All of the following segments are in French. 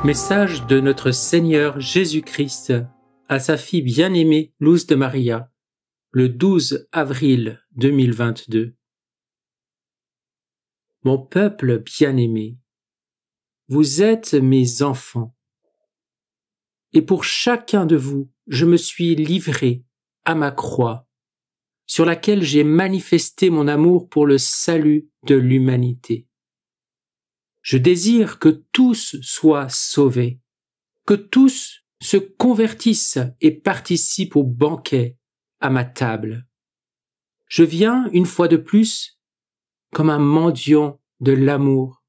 Message de notre Seigneur Jésus-Christ à sa fille bien-aimée Luz de Maria, le 12 avril 2022. Mon peuple bien-aimé, vous êtes mes enfants, et pour chacun de vous, je me suis livré à ma croix, sur laquelle j'ai manifesté mon amour pour le salut de l'humanité. Je désire que tous soient sauvés, que tous se convertissent et participent au banquet à ma table. Je viens, une fois de plus, comme un mendiant de l'amour,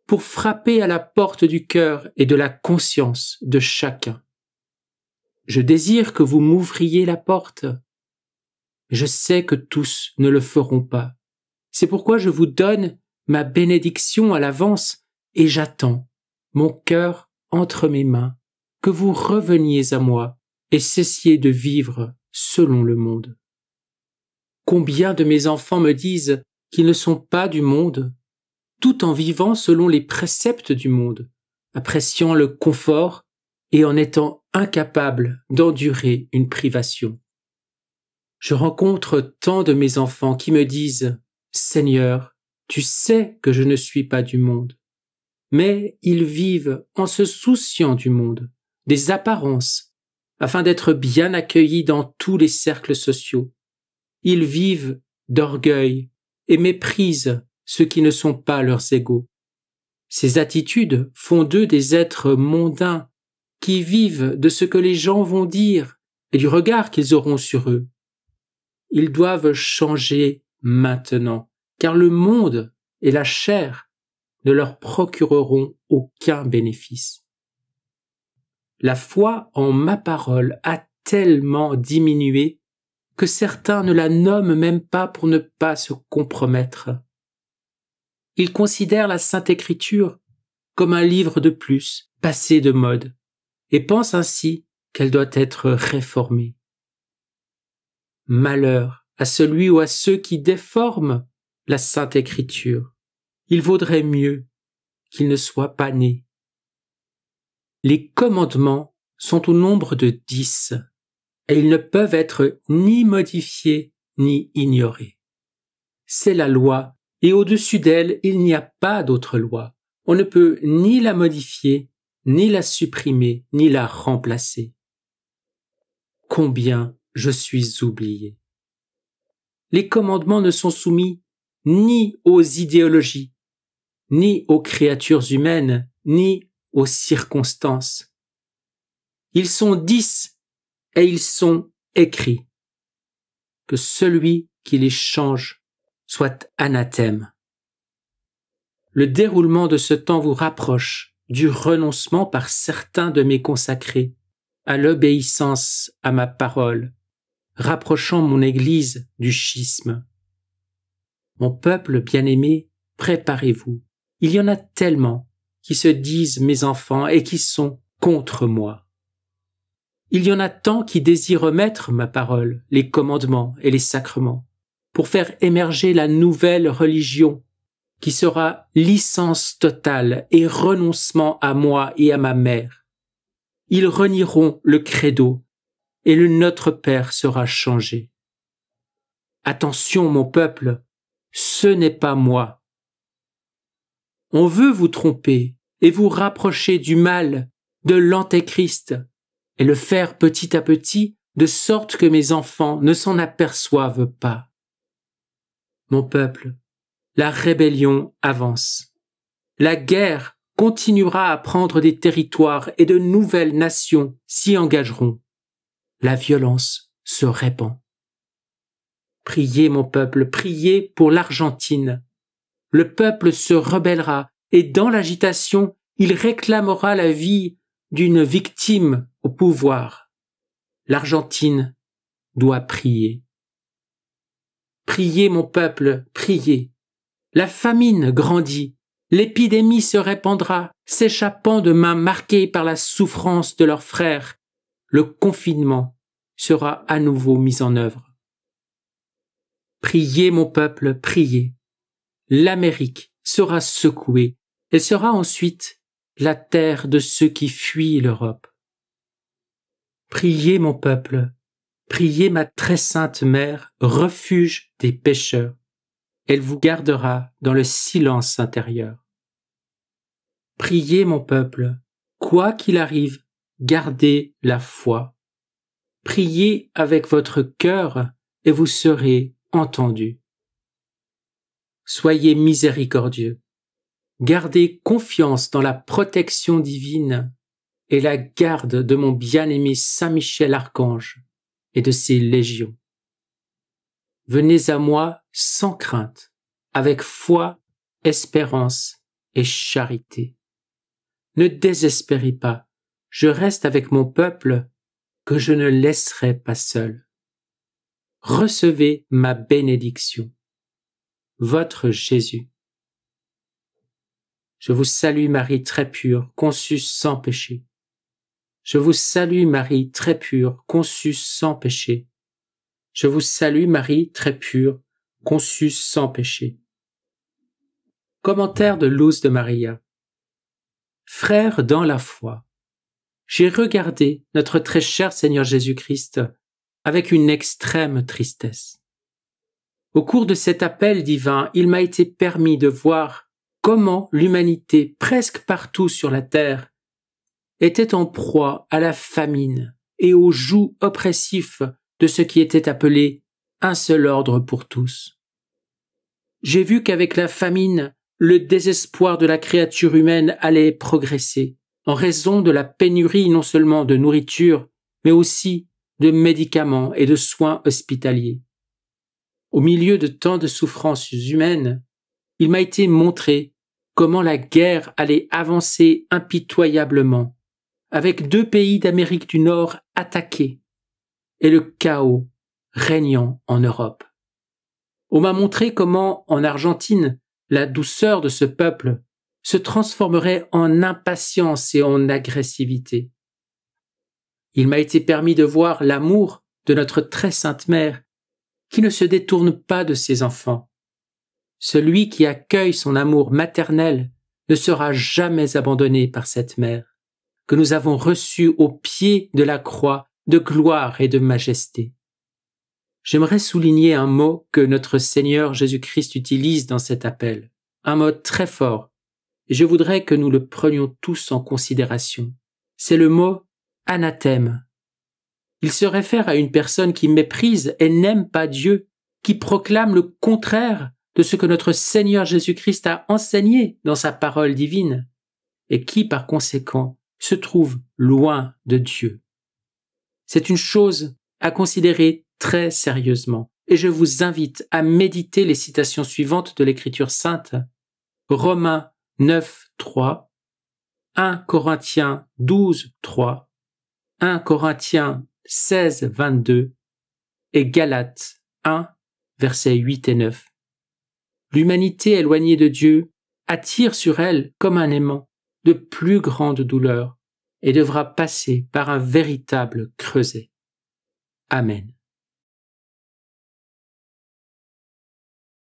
pour frapper à la porte du cœur et de la conscience de chacun. Je désire que vous m'ouvriez la porte. Je sais que tous ne le feront pas. C'est pourquoi je vous donne ma bénédiction à l'avance et j'attends, mon cœur entre mes mains, que vous reveniez à moi et cessiez de vivre selon le monde. Combien de mes enfants me disent qu'ils ne sont pas du monde, tout en vivant selon les préceptes du monde, appréciant le confort et en étant incapables d'endurer une privation. Je rencontre tant de mes enfants qui me disent « Seigneur, tu sais que je ne suis pas du monde ». Mais ils vivent en se souciant du monde, des apparences, afin d'être bien accueillis dans tous les cercles sociaux. Ils vivent d'orgueil et méprisent ceux qui ne sont pas leurs égaux. Ces attitudes font d'eux des êtres mondains qui vivent de ce que les gens vont dire et du regard qu'ils auront sur eux. Ils doivent changer maintenant, car le monde et la chair ne leur procureront aucun bénéfice. La foi en ma parole a tellement diminué que certains ne la nomment même pas pour ne pas se compromettre. Ils considèrent la Sainte Écriture comme un livre de plus, passé de mode, et pensent ainsi qu'elle doit être réformée. Malheur à celui ou à ceux qui déforment la Sainte Écriture. Il vaudrait mieux qu'il ne soit pas né. Les commandements sont au nombre de 10 et ils ne peuvent être ni modifiés ni ignorés. C'est la loi et au-dessus d'elle, il n'y a pas d'autre loi. On ne peut ni la modifier, ni la supprimer, ni la remplacer. Combien je suis oublié. Les commandements ne sont soumis ni aux idéologies, ni aux créatures humaines, ni aux circonstances. Ils sont 10 et ils sont écrits. Que celui qui les change soit anathème. Le déroulement de ce temps vous rapproche du renoncement par certains de mes consacrés à l'obéissance à ma parole, rapprochant mon Église du schisme. Mon peuple bien-aimé, préparez-vous. Il y en a tellement qui se disent mes enfants et qui sont contre moi. Il y en a tant qui désirent remettre ma parole, les commandements et les sacrements, pour faire émerger la nouvelle religion qui sera licence totale et renoncement à moi et à ma mère. Ils renieront le credo et le Notre Père sera changé. Attention, mon peuple, ce n'est pas moi. On veut vous tromper et vous rapprocher du mal, de l'antéchrist, et le faire petit à petit, de sorte que mes enfants ne s'en aperçoivent pas. Mon peuple, la rébellion avance. La guerre continuera à prendre des territoires et de nouvelles nations s'y engageront. La violence se répand. Priez, mon peuple, priez pour l'Argentine. Le peuple se rebellera et dans l'agitation, il réclamera la vie d'une victime au pouvoir. L'Argentine doit prier. Priez, mon peuple, priez. La famine grandit, l'épidémie se répandra, s'échappant de mains marquées par la souffrance de leurs frères. Le confinement sera à nouveau mis en œuvre. Priez, mon peuple, priez. L'Amérique sera secouée. Elle sera ensuite la terre de ceux qui fuient l'Europe. Priez mon peuple, priez ma très sainte mère, refuge des pécheurs. Elle vous gardera dans le silence intérieur. Priez mon peuple, quoi qu'il arrive, gardez la foi. Priez avec votre cœur et vous serez entendus. Soyez miséricordieux. Gardez confiance dans la protection divine et la garde de mon bien-aimé Saint Michel Archange et de ses légions. Venez à moi sans crainte, avec foi, espérance et charité. Ne désespérez pas, je reste avec mon peuple que je ne laisserai pas seul. Recevez ma bénédiction. Votre Jésus. Je vous salue Marie très pure, conçue sans péché. Je vous salue Marie très pure, conçue sans péché. Je vous salue Marie très pure, conçue sans péché. Commentaire de Luz de Maria. Frères dans la foi, j'ai regardé notre très cher Seigneur Jésus-Christ avec une extrême tristesse. Au cours de cet appel divin, il m'a été permis de voir comment l'humanité, presque partout sur la terre, était en proie à la famine et au joug oppressif de ce qui était appelé un seul ordre pour tous. J'ai vu qu'avec la famine, le désespoir de la créature humaine allait progresser, en raison de la pénurie non seulement de nourriture, mais aussi de médicaments et de soins hospitaliers. Au milieu de tant de souffrances humaines, il m'a été montré comment la guerre allait avancer impitoyablement, avec 2 pays d'Amérique du Nord attaqués, et le chaos régnant en Europe. On m'a montré comment, en Argentine, la douceur de ce peuple se transformerait en impatience et en agressivité. Il m'a été permis de voir l'amour de notre très sainte mère, qui ne se détourne pas de ses enfants. Celui qui accueille son amour maternel ne sera jamais abandonné par cette mère, que nous avons reçue au pied de la croix de gloire et de majesté. J'aimerais souligner un mot que notre Seigneur Jésus-Christ utilise dans cet appel, un mot très fort, et je voudrais que nous le prenions tous en considération. C'est le mot anathème. Il se réfère à une personne qui méprise et n'aime pas Dieu, qui proclame le contraire de ce que notre Seigneur Jésus-Christ a enseigné dans sa parole divine, et qui, par conséquent, se trouve loin de Dieu. C'est une chose à considérer très sérieusement, et je vous invite à méditer les citations suivantes de l'Écriture sainte. Romains 9, 3, 1 Corinthiens 12, 3, 1 Corinthiens 16, 22 et Galates 1, versets 8 et 9. L'humanité éloignée de Dieu attire sur elle, comme un aimant, de plus grandes douleurs et devra passer par un véritable creuset. Amen.